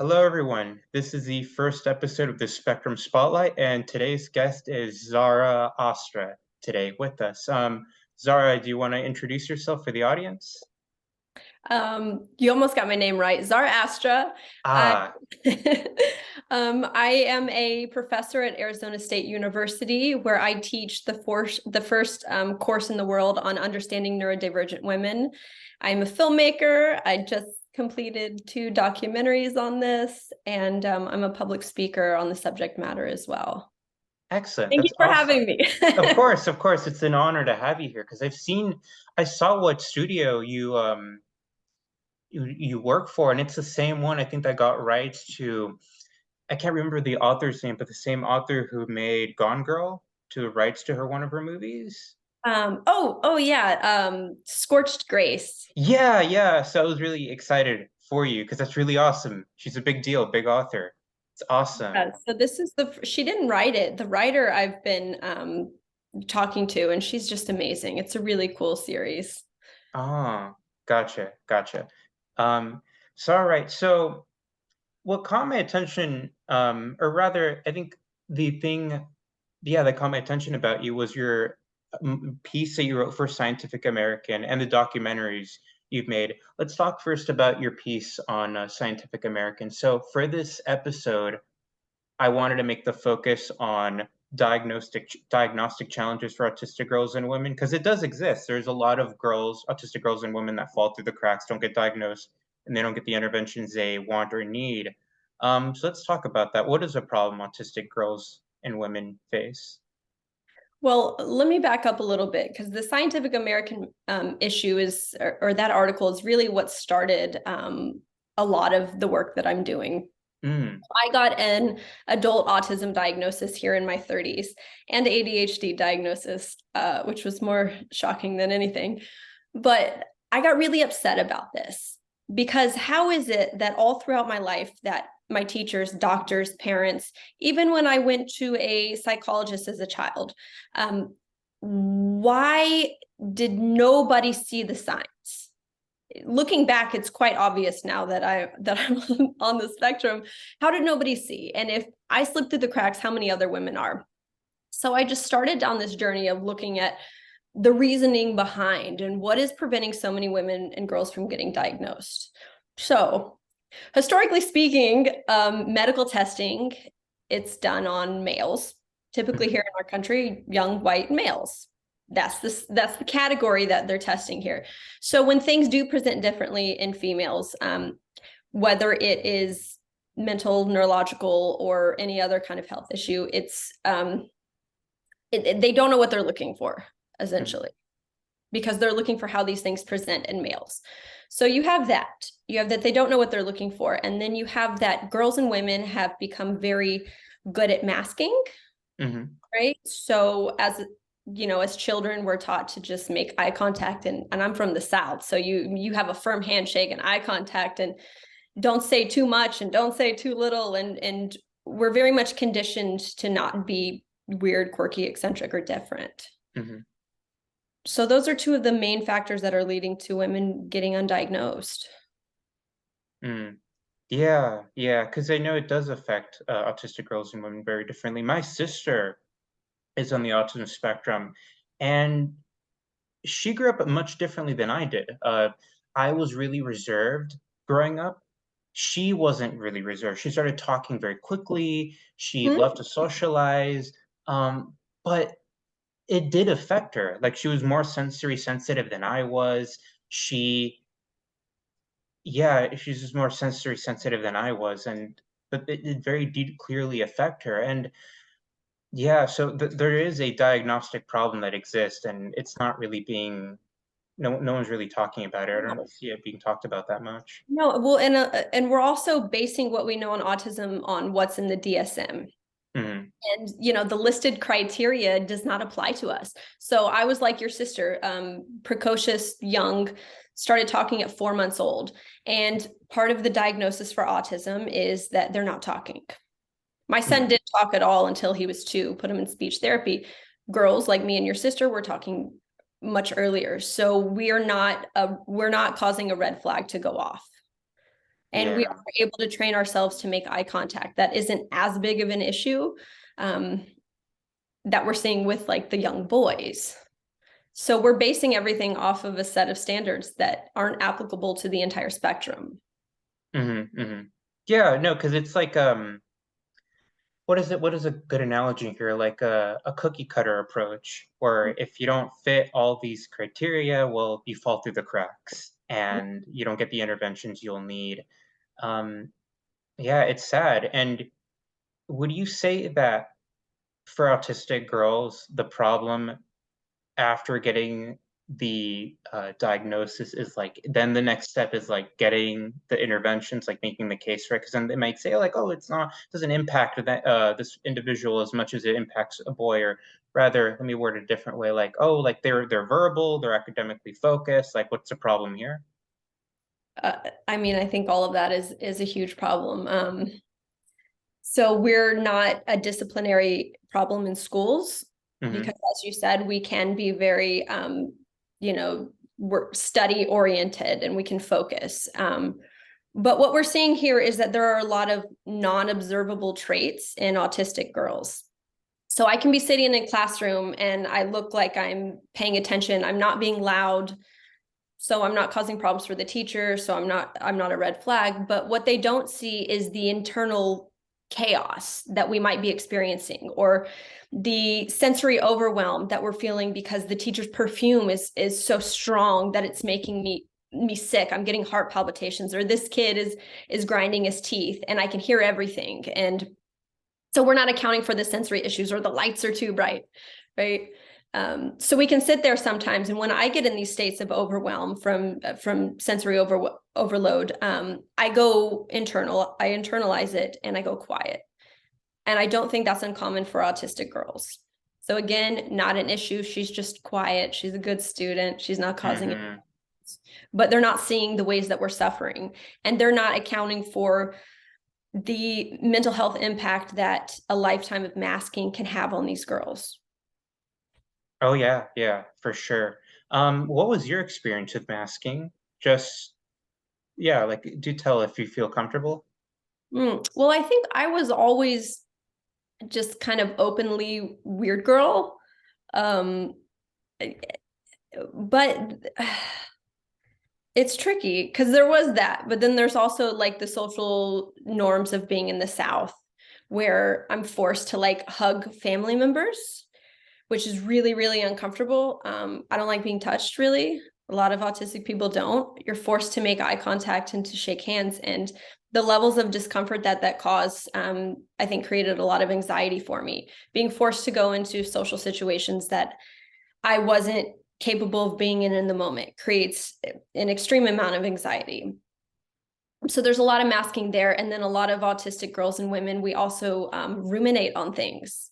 Hello, everyone. This is the first episode of the Spectrum Spotlight, and today's guest is Zhara Astra today with us. Zara, do you want to introduce yourself for the audience? You almost got my name right. Zhara Astra. I, Ah, I am a professor at Arizona State University, where I teach the first course in the world on understanding neurodivergent women. I'm a filmmaker. I just completed 2 documentaries on this, and I'm a public speaker on the subject matter as well. excellent. Thank you That's for awesome. having me. Of course, it's an honor to have you here because I saw what studio you work for, and it's the same one I think that got rights to. I can't remember the author's name, but the same author who made Gone Girl to rights to one of her movies. Oh yeah. Scorched Grace. Yeah, yeah. So I was really excited for you because that's really awesome. She's a big deal, big author. It's awesome. So this is she didn't write it. The writer I've been talking to, and she's just amazing. It's a really cool series. Ah, gotcha, gotcha. Um, so all right. So what caught my attention, or rather, I think the thing, yeah, that caught my attention about you was your piece that you wrote for Scientific American and the documentaries you've made. Let's talk first about your piece on Scientific American. So for this episode, I wanted to make the focus on diagnostic challenges for autistic girls and women because it does exist. There's a lot of girls, autistic girls and women that fall through the cracks, don't get diagnosed, and they don't get the interventions they want or need. So let's talk about that. What is a problem autistic girls and women face? Well, let me back up a little bit because the Scientific American issue is, or that article is really what started a lot of the work that I'm doing. Mm, I got an adult autism diagnosis here in my 30s and ADHD diagnosis, which was more shocking than anything. But I got really upset about this because how is it that all throughout my life that my teachers, doctors, parents, even when I went to a psychologist as a child, why did nobody see the signs? Looking back, it's quite obvious now that I'm on the spectrum. How did nobody see? And if I slip through the cracks, how many other women are? So I just started down this journey of looking at the reasoning behind and what is preventing so many women and girls from getting diagnosed. So historically speaking, medical testing, it's done on males, typically mhm, here in our country, young white males. That's the category that they're testing here. So when things do present differently in females, whether it is mental, neurological, or any other kind of health issue, they don't know what they're looking for, mhm, essentially, because they're looking for how these things present in males. So you have that they don't know what they're looking for, and then you have that girls and women have become very good at masking, mhm, right? So as children, we're taught to just make eye contact, and I'm from the South, so you have a firm handshake and eye contact, and don't say too much and don't say too little, and we're very much conditioned to not be weird, quirky, eccentric, or different. mhm. So those are 2 of the main factors that are leading to women getting undiagnosed. Mm. Yeah, yeah, because I know it does affect autistic girls and women very differently. My sister is on the autism spectrum, and she grew up much differently than I did. I was really reserved growing up. She wasn't really reserved. She started talking very quickly. She Hmm? loved to socialize, but it did affect her. Like she was more sensory sensitive than I was. She, yeah, she's just more sensory sensitive than I was, and but it did very deep, clearly affect her. And yeah, so there is a diagnostic problem that exists, and it's not really being no one's really talking about it. I don't No, see it being talked about that much. no. Well, and we're also basing what we know on autism on what's in the DSM. Hmm. And the listed criteria does not apply to us. So I was like your sister, precocious, young, started talking at 4 months old. And part of the diagnosis for autism is that they're not talking. My son Hmm. didn't talk at all until he was 2, put him in speech therapy. Girls like me and your sister were talking much earlier. So we're not causing a red flag to go off. And we Yeah. are able to train ourselves to make eye contact. That isn't as big of an issue um, that we're seeing with like the young boys. So we're basing everything off of a set of standards that aren't applicable to the entire spectrum. Yeah, no, because it's like what is it? What is a good analogy here? Like a cookie cutter approach, where if you don't fit all these criteria, well, you fall through the cracks and you don't get the interventions you'll need. Um, yeah, it's sad. And would you say that for autistic girls, the problem after getting the diagnosis is like then the next step is like getting the interventions, like making the case for it, because then they might say like, oh, it's not doesn't impact that this individual as much as it impacts a boy, or rather, let me word it a different way, like, oh, like they're verbal, they're academically focused, like what's the problem here? I mean, I think all of that is a huge problem. So we're not a disciplinary problem in schools Hmm. because, as you said, we can be very, you know, we're study oriented and we can focus. But what we're seeing here is that there are a lot of non-observable traits in autistic girls. So I can be sitting in a classroom and I look like I'm paying attention. I'm not being loud, so I'm not causing problems for the teacher, so I'm not a red flag. But what they don't see is the internal chaos that we might be experiencing, or the sensory overwhelm that we're feeling because the teacher's perfume is so strong that it's making me sick. I'm getting heart palpitations, or this kid is grinding his teeth and I can hear everything. And so we're not accounting for the sensory issues, or the lights are too bright, right? So we can sit there sometimes, and when I get in these states of overwhelm from sensory overload, I go internal. I internalize it, and I go quiet. And I don't think that's uncommon for autistic girls. So again, not an issue. She's just quiet. She's a good student. She's not causing it. Hmm. But they're not seeing the ways that we're suffering, and they're not accounting for the mental health impact that a lifetime of masking can have on these girls. Oh yeah, yeah, for sure. What was your experience with masking? Just yeah, like do tell if you feel comfortable. Well, I think I was always just kind of openly weird girl. Um, but it's tricky because there was that, but then there's also like the social norms of being in the South where I'm forced to like hug family members, which is really, really uncomfortable. I don't like being touched, really. A lot of autistic people don't. You're forced to make eye contact and to shake hands. And the levels of discomfort that caused, I think, created a lot of anxiety for me. Being forced to go into social situations that I wasn't capable of being in the moment creates an extreme amount of anxiety. So there's a lot of masking there. And then a lot of autistic girls and women, we also ruminate on things.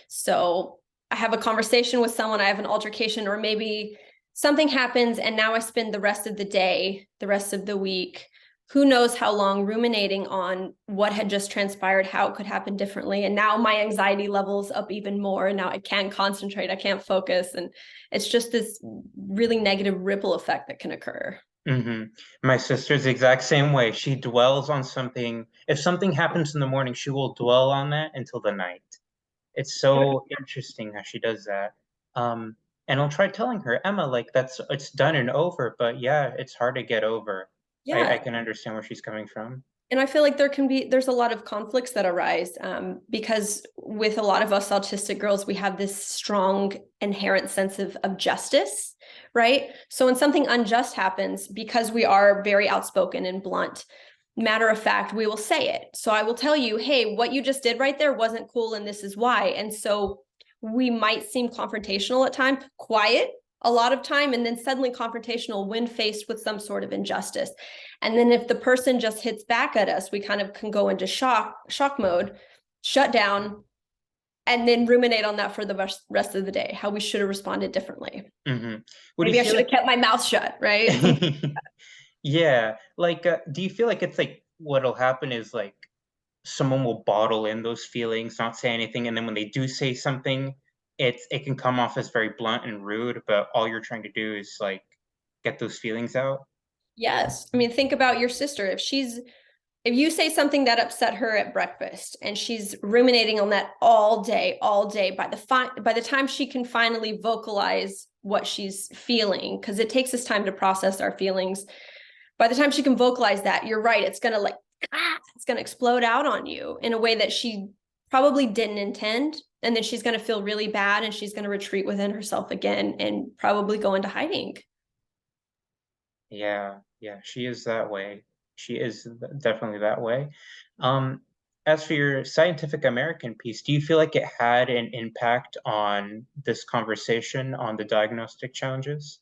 So I have a conversation with someone, I have an altercation, or maybe something happens and now I spend the rest of the day, the rest of the week, who knows how long, ruminating on what had just transpired, how it could happen differently. And now my anxiety levels up even more. And now I can't concentrate, I can't focus. And it's just this really negative ripple effect that can occur. Hmm. My sister's the exact same way. She dwells on something. If something happens in the morning, she will dwell on that until the night. It's so interesting how she does that. And I'll try telling her, Emma, like that's it's done and over, but yeah, it's hard to get over. I Yeah. can understand where she's coming from. And I feel like there's a lot of conflicts that arise because with a lot of us autistic girls, we have this strong inherent sense of justice, right? So when something unjust happens, because we are very outspoken and blunt, matter of fact, we will say it. So I will tell you, hey, what you just did right there wasn't cool, and this is why. And so we might seem confrontational at times, quiet a lot of time, and then suddenly confrontational when faced with some sort of injustice. And then if the person just hits back at us, we kind of can go into shock mode, shut down, and then ruminate on that for the rest of the day, how we should have responded differently. Hmm. Would you Maybe I feel should have like kept my mouth shut, right? Something. yeah, like do you feel like it's like what'll happen is like someone will bottle in those feelings, not say anything, and then when they do say something, it can come off as very blunt and rude, but all you're trying to do is like get those feelings out? Yes. I mean, think about your sister. If she's if you say something that upset her at breakfast and she's ruminating on that all day, by the time she can finally vocalize what she's feeling, because it takes us time to process our feelings, by the time she can vocalize that, you're right, it's gonna it's gonna explode out on you in a way that she probably didn't intend. And then she's gonna feel really bad and she's gonna retreat within herself again and probably go into hiding. Yeah, yeah, she is that way. She is definitely that way. Um, as for your Scientific American piece, do you feel like it had an impact on this conversation on the diagnostic challenges?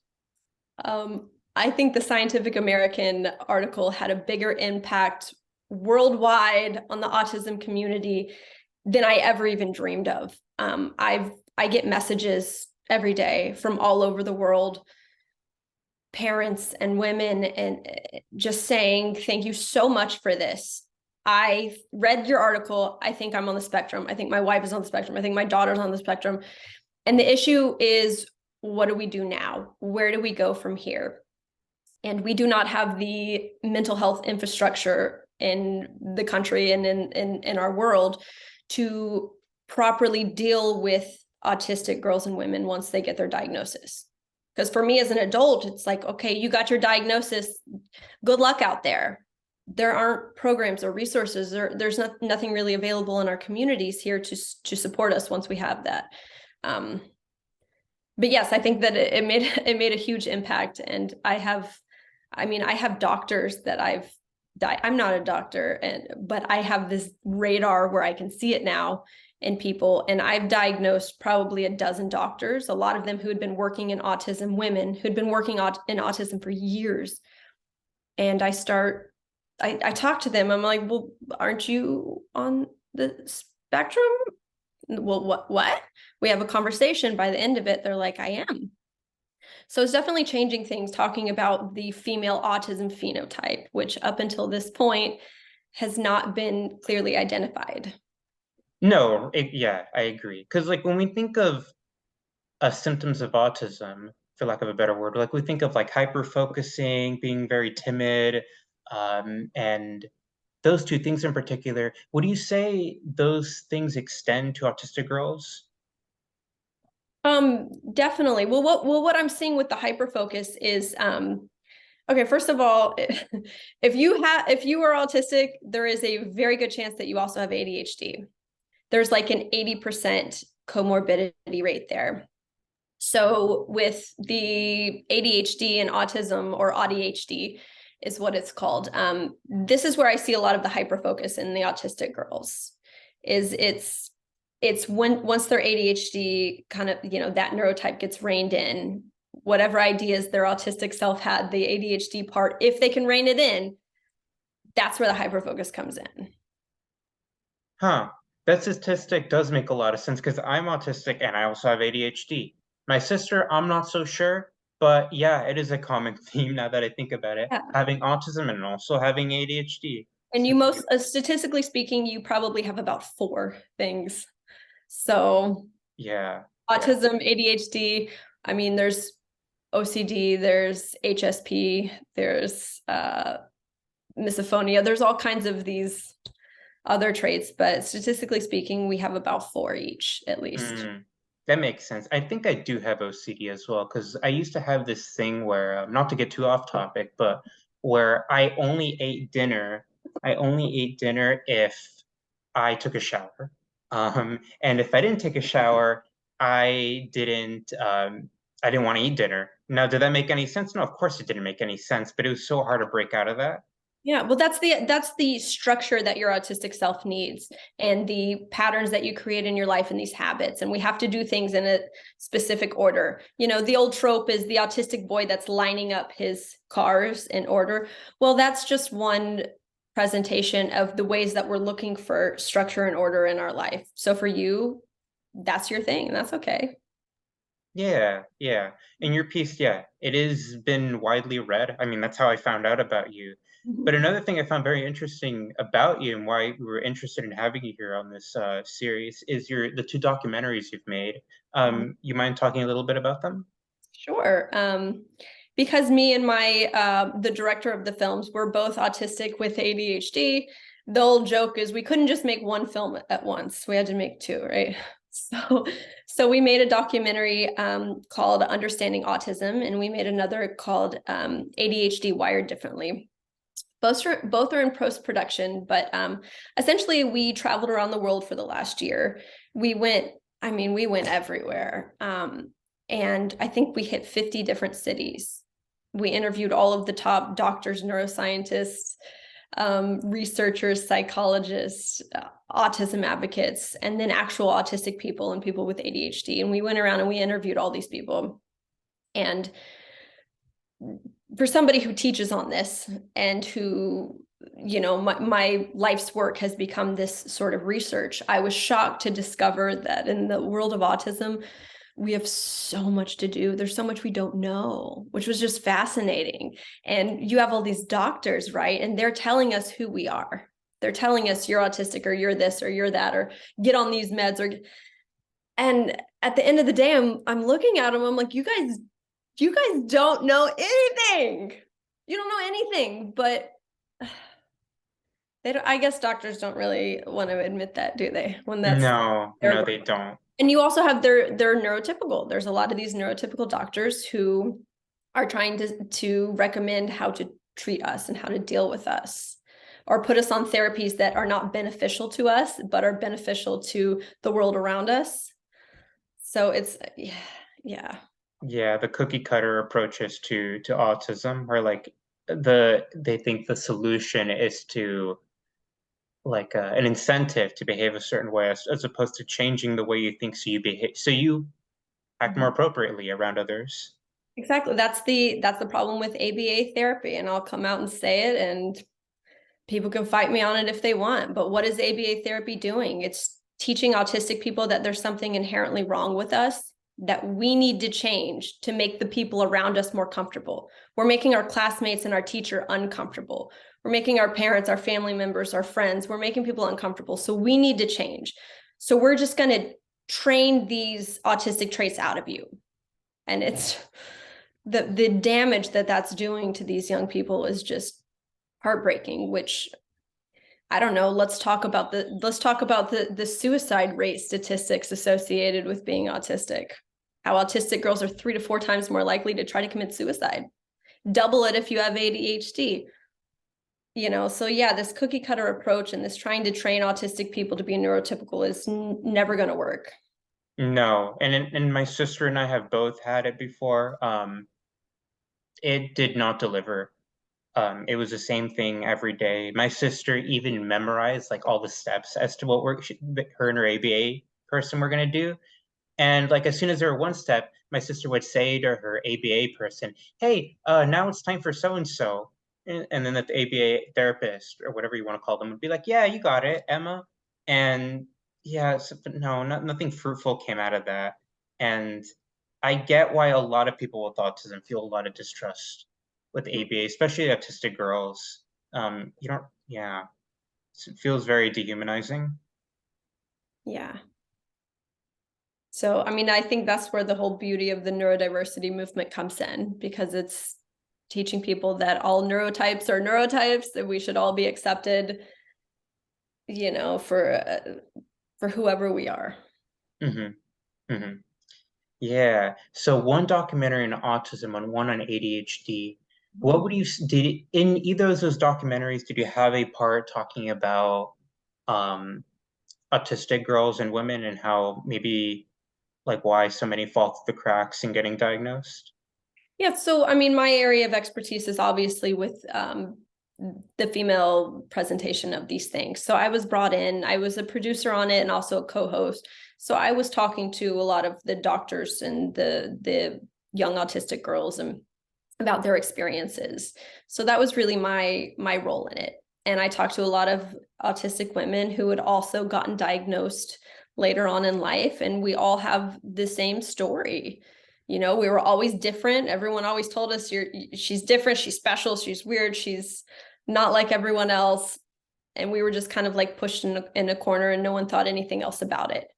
I think the Scientific American article had a bigger impact worldwide on the autism community than I ever even dreamed of. I get messages every day from all over the world, parents and women, and just saying, thank you so much for this. I read your article. I think I'm on the spectrum. I think my wife is on the spectrum. I think my daughter's on the spectrum. And the issue is, what do we do now? Where do we go from here? And we do not have the mental health infrastructure in the country and in our world to properly deal with autistic girls and women once they get their diagnosis. Because for me as an adult, it's like, okay, you got your diagnosis, good luck out there. There aren't programs or resources, there's nothing really available in our communities here to support us once we have that. But yes, I think that it made a huge impact. And I have doctors that I'm not a doctor, but I have this radar where I can see it now in people. And I've diagnosed probably a dozen doctors, a lot of them who had been working in autism, women who'd been working in autism for years. And I talk to them. I'm like, well, aren't you on the spectrum? Well, what? We have a conversation. By the end of it, they're like, I am. So it's definitely changing things, talking about the female autism phenotype, which up until this point has not been clearly identified. No, yeah, I agree. Because like when we think of symptoms of autism, for lack of a better word, like we think of like hyper focusing, being very timid, and those two things in particular. Would you say those things extend to autistic girls? Definitely. What I'm seeing with the hyper focus is okay, first of all, if you are autistic, there is a very good chance that you also have ADHD. There's like an 80% comorbidity rate there. So with the ADHD and autism, or ADHD is what it's called, this is where I see a lot of the hyperfocus in the autistic girls. It's when once their ADHD kind of, that neurotype gets reined in, whatever ideas their autistic self had, the ADHD part, if they can rein it in, that's where the hyperfocus comes in. Huh. That statistic does make a lot of sense because I'm autistic and I also have ADHD. My sister, I'm not so sure, but yeah, it is a common theme now that I think about it. Yeah. Having autism and also having ADHD. And you most, statistically speaking, you probably have about four things. So Yeah, yeah. autism, ADHD, I mean, there's OCD, there's HSP, there's misophonia, there's all kinds of these other traits, but statistically speaking, we have about four each at least. Mm, that makes sense. I think I do have OCD as well because I used to have this thing where, not to get too off topic, but where I only ate dinner. I only ate dinner if I took a shower. And if I didn't take a shower, I didn't want to eat dinner. Now, did that make any sense? No, of course it didn't make any sense, but it was so hard to break out of that. Yeah, well, that's the structure that your autistic self needs, and the patterns that you create in your life and these habits. And we have to do things in a specific order. The old trope is the autistic boy that's lining up his cars in order. Well, that's just one presentation of the ways that we're looking for structure and order in our life. So for you, that's your thing, and that's okay. Yeah, yeah. In your piece, yeah, it has been widely read. I mean, that's how I found out about you. But Mhm. another thing I found very interesting about you and why we were interested in having you here on this series is the two documentaries you've made. You mind talking a little bit about them? Sure. because me and my the director of the films were both autistic with ADHD, the old joke is we couldn't just make one film at once. We had to make two, right? So we made a documentary called Understanding Autism, and we made another called ADHD Wired Differently. Both are in post-production, but essentially we traveled around the world for the last year. We went everywhere. And I think we hit 50 different cities. We interviewed all of the top doctors, neuroscientists, researchers, psychologists, autism advocates, and then actual autistic people and people with ADHD. And we went around and we interviewed all these people. And for somebody who teaches on this and who, my life's work has become this sort of research, I was shocked to discover that in the world of autism, we have so much to do. There's so much we don't know, which was just fascinating. And you have all these doctors, right? And they're telling us who we are. They're telling us you're autistic or you're this or you're that, or get on these meds. And at the end of the day, I'm looking at them. I'm like, you guys don't know anything. You don't know anything, but I guess doctors don't really want to admit that, do they? When that's No, no, they don't. And you also have they're neurotypical. There's a lot of these neurotypical doctors who are trying to recommend how to treat us and how to deal with us, or put us on therapies that are not beneficial to us, but are beneficial to the world around us. So it's, yeah. Yeah, the cookie cutter approaches to autism are like they think the solution is to like an incentive to behave a certain way as opposed to changing the way you think so you behave so you act more appropriately around others. Exactly. That's the problem with ABA therapy, and I'll come out and say it, and people can fight me on it if they want. But what is ABA therapy doing? It's teaching autistic people that there's something inherently wrong with us that we need to change to make the people around us more comfortable. We're making our classmates and our teacher uncomfortable. We're making our parents, our family members, our friends, we're making people uncomfortable. So we need to change. So we're just going to train these autistic traits out of you. And it's the damage that that's doing to these young people is just heartbreaking, which I don't know. Let's talk about the suicide rate statistics associated with being autistic. How autistic girls are 3 to 4 times more likely to try to commit suicide. Double it if you have ADHD. So yeah, this cookie cutter approach and this trying to train autistic people to be neurotypical is never going to work. No, and my sister and I have both had it before. It did not deliver. It was the same thing every day. My sister even memorized like all the steps as to what her and her ABA person were gonna do. And like as soon as there were one step, my sister would say to her ABA person, "Hey, now it's time for so and so," and then the ABA therapist or whatever you want to call them would be like, "Yeah, you got it, Emma." And yeah, but no, nothing fruitful came out of that. And I get why a lot of people with autism feel a lot of distrust with ABA, especially autistic girls. You don't, yeah, it feels very dehumanizing. Yeah. So, I think that's where the whole beauty of the neurodiversity movement comes in, because it's teaching people that all neurotypes are neurotypes, that we should all be accepted, for whoever we are. Mm-hmm. Mm-hmm. Yeah. So one documentary on autism and one on ADHD. What would you did in either of those documentaries, did you have a part talking about um autistic girls and women and how maybe like why so many fall through the cracks in getting diagnosed? Yeah, so my area of expertise is obviously with the female presentation of these things. So I was brought in, I was a producer on it and also a co-host. So I was talking to a lot of the doctors and the young autistic girls and about their experiences. So that was really my role in it. And I talked to a lot of autistic women who had also gotten diagnosed later on in life, and we all have the same story. We were always different. Everyone always told us she's different, she's special, she's weird, she's not like everyone else. And we were just kind of like pushed in a corner, and no one thought anything else about it.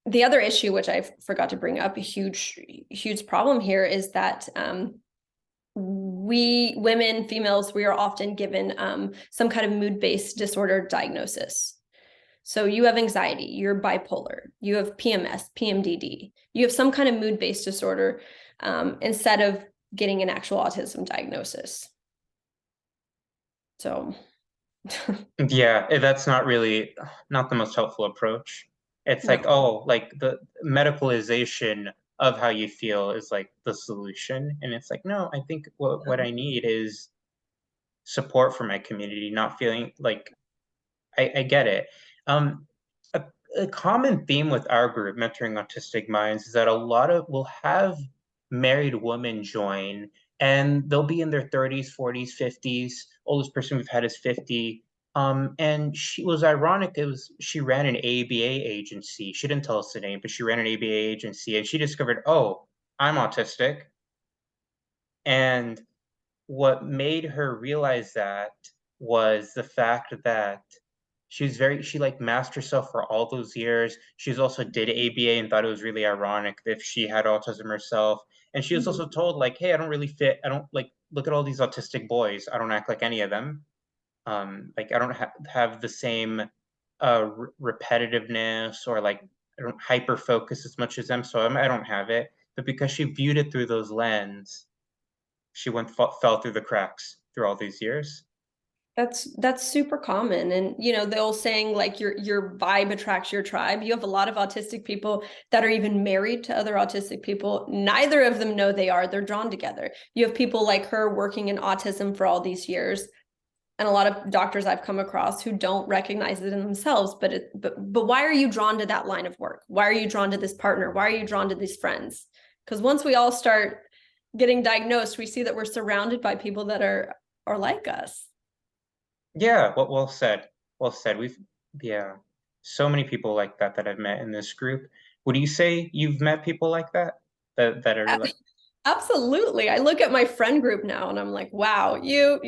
the other issue, which I forgot to bring up, a huge problem here, is that we women, females, we are often given some kind of mood-based disorder diagnosis. So you have anxiety, you're bipolar, you have PMS, PMDD, you have some kind of mood-based disorder, instead of getting an actual autism diagnosis. So Yeah, that's not the most helpful approach. It's like, no. oh, like the medicalization of how you feel is like the solution. And it's like, no, I think what I need is support from my community, not feeling like I get it. Um, a, a common theme with our group, Mentoring Autistic Minds, is that a lot of we'll have married women join, and they'll be in their 30s, 40s, 50s. Oldest person we've had is 50. And she was ironic. It was she ran an ABA agency. She didn't tell us the name, but she ran an ABA agency, and she discovered, oh, I'm autistic. And what made her realize that was the fact that she like masked herself for all those years. She's also did ABA and thought it was really ironic if she had autism herself. And she was also Mhm. told like, hey, I don't really fit. I don't like look at all these autistic boys. I don't act like any of them. Like I don't have the same repetitiveness or like I don't hyper focus as much as them. So I don't have it. But because she viewed it through those lens, she fell through the cracks through all these years. That's super common. And the old saying, like, your vibe attracts your tribe. You have a lot of autistic people that are even married to other autistic people. Neither of them know they are. They're drawn together. You have people like her working in autism for all these years, and a lot of doctors I've come across who don't recognize it in themselves. But why are you drawn to that line of work? Why are you drawn to this partner? Why are you drawn to these friends? Because once we all start getting diagnosed, we see that we're surrounded by people that are like us. Yeah, well said. Well said. Yeah, so many people like that that I've met in this group. Would you say you've met people like that? That are like, Absolutely. I look at my friend group now and I'm like, wow, you.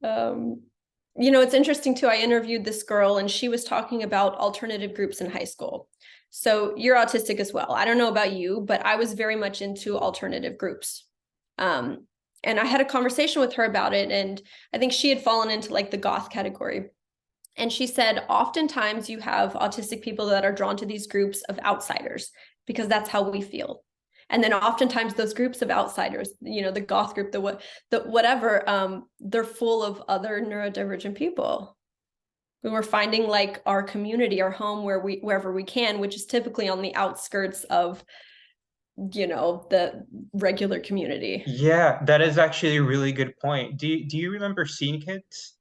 Um, it's interesting too. I interviewed this girl and she was talking about alternative groups in high school. So you're autistic as well. I don't know about you, but I was very much into alternative groups. Um, and I had a conversation with her about it. And I think she had fallen into like the goth category. And she said, oftentimes you have autistic people that are drawn to these groups of outsiders because that's how we feel. And then oftentimes those groups of outsiders, the goth group, the whatever, they're full of other neurodivergent people. We're finding like our community, our home, wherever we can, which is typically on the outskirts of, the regular community. yeah, that is actually a really good point. Do you remember Scene Kids?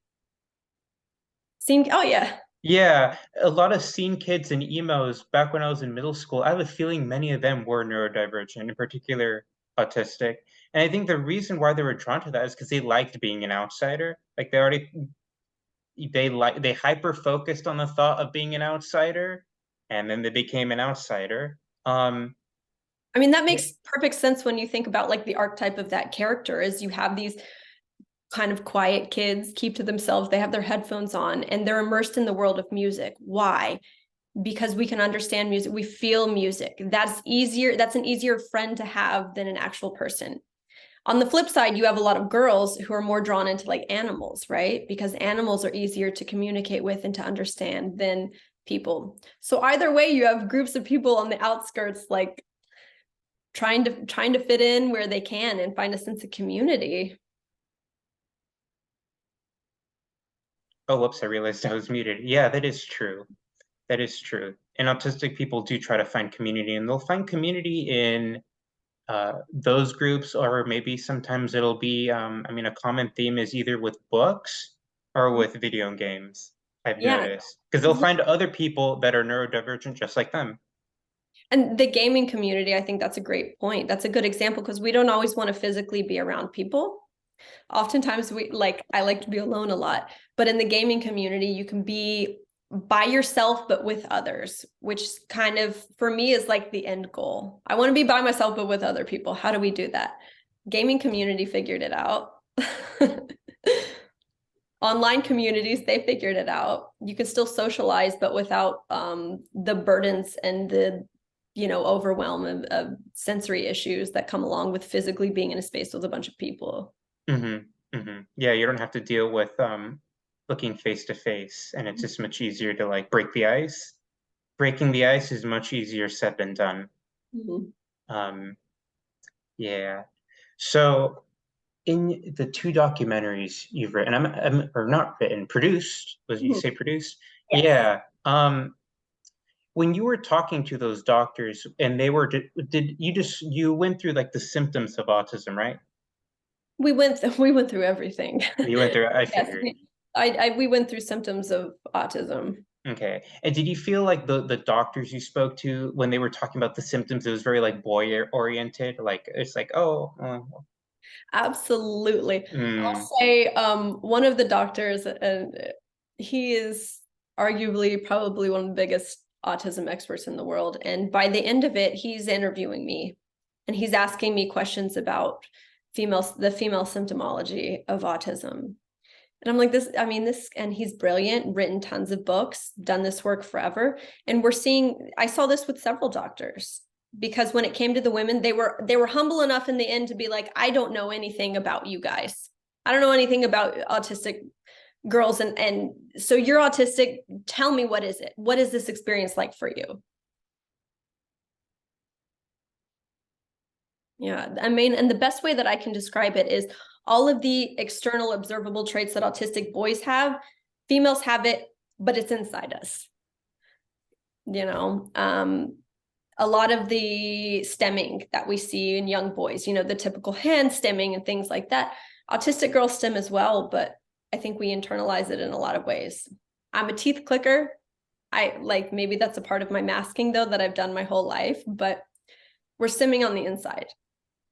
Oh yeah. Yeah, a lot of scene kids and emos back when I was in middle school, I have a feeling many of them were neurodivergent, in particular autistic. And I think the reason why they were drawn to that is because they liked being an outsider. Like they hyper focused on the thought of being an outsider, and then they became an outsider. I mean, that Yeah, makes perfect sense when you think about like the archetype of that character is you have these kind of quiet kids, keep to themselves, they have their headphones on and they're immersed in the world of music. Why? Because we can understand music, we feel music. That's an easier friend to have than an actual person. On the flip side, you have a lot of girls who are more drawn into like animals, right? Because animals are easier to communicate with and to understand than people. So either way, you have groups of people on the outskirts like trying to fit in where they can and find a sense of community. oh, whoops, I realized I was muted. Yeah, that is true. That is true. And autistic people do try to find community, and they'll find community in those groups, or maybe sometimes it'll be, I mean, a common theme is either with books or with video games, I've Yeah. noticed. Because they'll find other people that are neurodivergent just like them. And the gaming community, I think that's a great point. That's a good example because we don't always want to physically be around people. Oftentimes I like to be alone a lot, but in the gaming community, you can be by yourself, but with others, which kind of for me is like the end goal. I want to be by myself, but with other people. How do we do that? Gaming community figured it out. online communities, they figured it out. You can still socialize, but without the burdens and the overwhelm of sensory issues that come along with physically being in a space with a bunch of people. Yeah, you don't have to deal with looking face to face, and it's just much easier to like break the ice. Breaking the ice is much easier said than done. Um, yeah. So in the two documentaries you've written, or not written, produced, was you say produced? Yes. Yeah. When you were talking to those doctors and they were, did you you went through like the symptoms of autism, right? We went through everything. You went through, I Yes, figured. we went through symptoms of autism. Okay. And did you feel like the doctors you spoke to when they were talking about the symptoms, it was very like boy oriented, like it's like, oh, Absolutely. mm, I'll say one of the doctors, and he is arguably probably one of the biggest autism experts in the world. And by the end of it, he's interviewing me and he's asking me questions about the female symptomology of autism. And I'm like, and he's brilliant, written tons of books, done this work forever. And I saw this with several doctors because when it came to the women, they were humble enough in the end to be like, I don't know anything about you guys. I don't know anything about autistic girls. And so you're autistic. Tell me, what is it? What is this experience like for you? Yeah, I mean, and the best way that I can describe it is all of the external observable traits that autistic boys have, females have it, but it's inside us. You know, a lot of the stemming that we see in young boys, the typical hand stemming and things like that. Autistic girls stem as well, but I think we internalize it in a lot of ways. I'm a teeth clicker. I like maybe that's a part of my masking though that I've done my whole life, but we're stemming on the inside,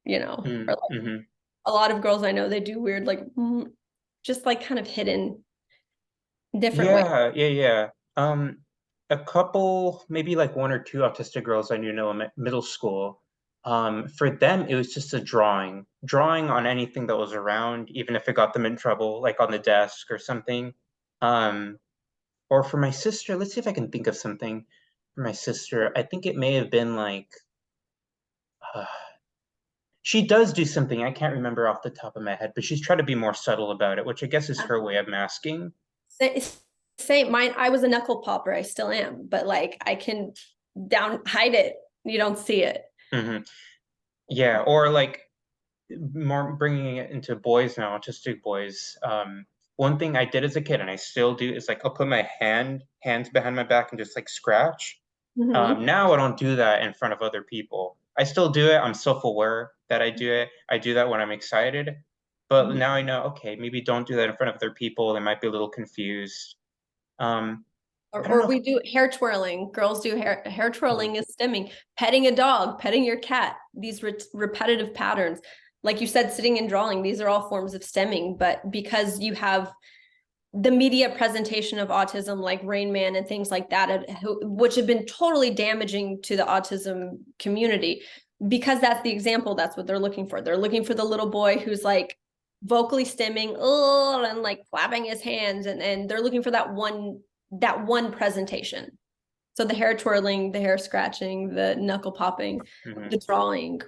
or like mm-hmm. a lot of girls I know, they do weird, like just like kind of hidden different ways. Yeah. A couple, maybe like one or two autistic girls I knew know in middle school. For them, it was just a drawing on anything that was around, even if it got them in trouble, like on the desk or something. Um, or for my sister, let's see if I can think of something for my sister. I think it may have been like, uh, she does do something. I can't remember off the top of my head, but she's trying to be more subtle about it, which I guess is her way of masking. Say mine, I was a knuckle popper, I still am, but like I can hide it, you don't see it. Hmm. Yeah, or like more bringing it into boys now, autistic boys. One thing I did as a kid, and I still do, is like I'll put my hands behind my back and just like scratch. Now I don't do that in front of other people. I still do it. I'm self-aware that I do it. I do that when I'm excited. But now I know, okay, maybe don't do that in front of other people. They might be a little confused. Um, I don't Or know if, we do hair twirling. Girls do hair twirling is stimming. Petting a dog, petting your cat. These repetitive patterns, like you said, sitting and drawing. These are all forms of stemming. But because you have the media presentation of autism, like Rain Man and things like that, which have been totally damaging to the autism community, because that's the example. That's what they're looking for. They're looking for the little boy who's like vocally stimming, oh, and like clapping his hands, and they're looking for that one presentation. So the hair twirling, the hair scratching, the knuckle popping, mhm, the drawing,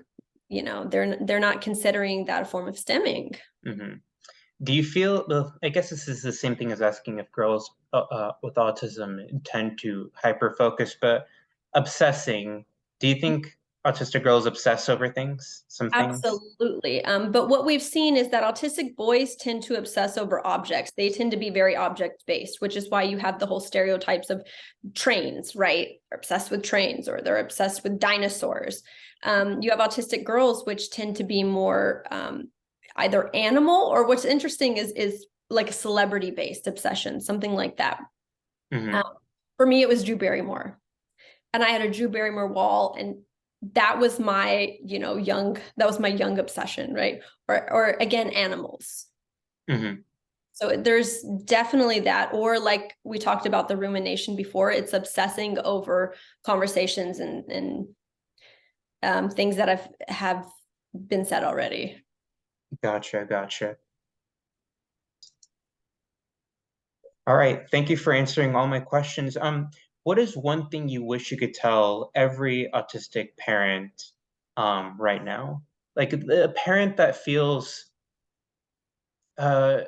they're not considering that a form of stemming. mhm. Do you feel, well, I guess this is the same thing as asking if girls with autism tend to hyper focus, but obsessing, do you think autistic girls obsess over things, some things? Absolutely. But what we've seen is that autistic boys tend to obsess over objects. They tend to be very object based, which is why you have the whole stereotypes of trains, right? They're obsessed with trains or they're obsessed with dinosaurs. You have autistic girls, which tend to be more either animal, or what's interesting is like a celebrity based obsession, something like that. Hmm. Um, for me, it was Drew Barrymore, and I had a Drew Barrymore wall, and that was my young obsession, right? Or again, animals. Hmm. So there's definitely that. Or like we talked about the rumination before, it's obsessing over conversations and things that have been said already. Gotcha. All right. Thank you for answering all my questions. What is one thing you wish you could tell every autistic parent, right now? Like a parent that feels uh,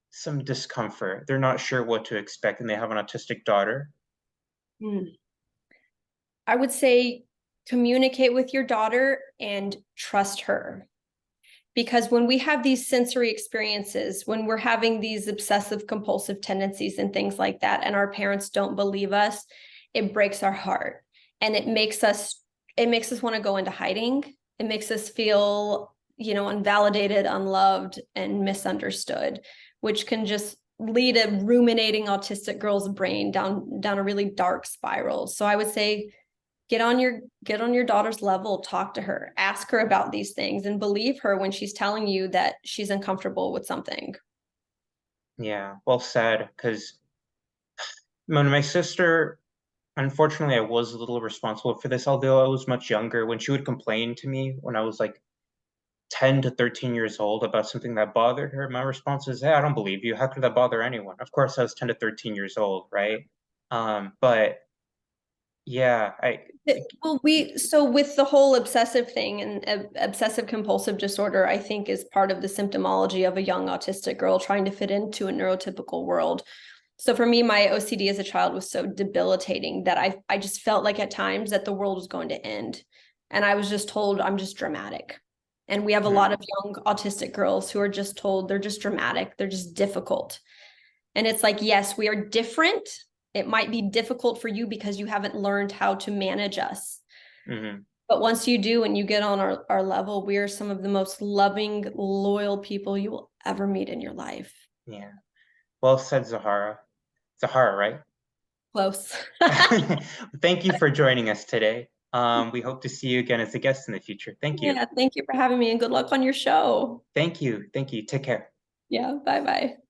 some discomfort. They're not sure what to expect, and they have an autistic daughter. Hmm. I would say communicate with your daughter and trust her. Because when we have these sensory experiences, when we're having these obsessive compulsive tendencies and things like that, and our parents don't believe us, it breaks our heart. And it makes us want to go into hiding. It makes us feel, unvalidated, unloved, and misunderstood, which can just lead a ruminating autistic girl's brain down a really dark spiral. So I would say get on your daughter's level, talk to her, ask her about these things, and believe her when she's telling you that she's uncomfortable with something. Yeah, well said. Because when my sister, unfortunately, I was a little responsible for this, although I was much younger. When she would complain to me when I was like 10 to 13 years old about something that bothered her, my response is, hey, I don't believe you. How could that bother anyone? Of course, I was 10 to 13 years old, right? But yeah, I think, Well, so with the whole obsessive thing and obsessive compulsive disorder, I think is part of the symptomology of a young autistic girl trying to fit into a neurotypical world. So for me, my OCD as a child was so debilitating that I just felt like at times that the world was going to end. And I was just told I'm just dramatic. And we have a lot mm, of young autistic girls who are just told they're just dramatic, they're just difficult. And it's like, yes, we are different. It might be difficult for you because you haven't learned how to manage us. mhm, But once you do and you get on our level, we are some of the most loving, loyal people you will ever meet in your life. yeah. Well said, Zahara. Zahara, right? Close. Thank you for joining us today. We hope to see you again as a guest in the future. Thank you. Yeah, thank you for having me and good luck on your show. Thank you. Thank you. Take care. Yeah, bye bye.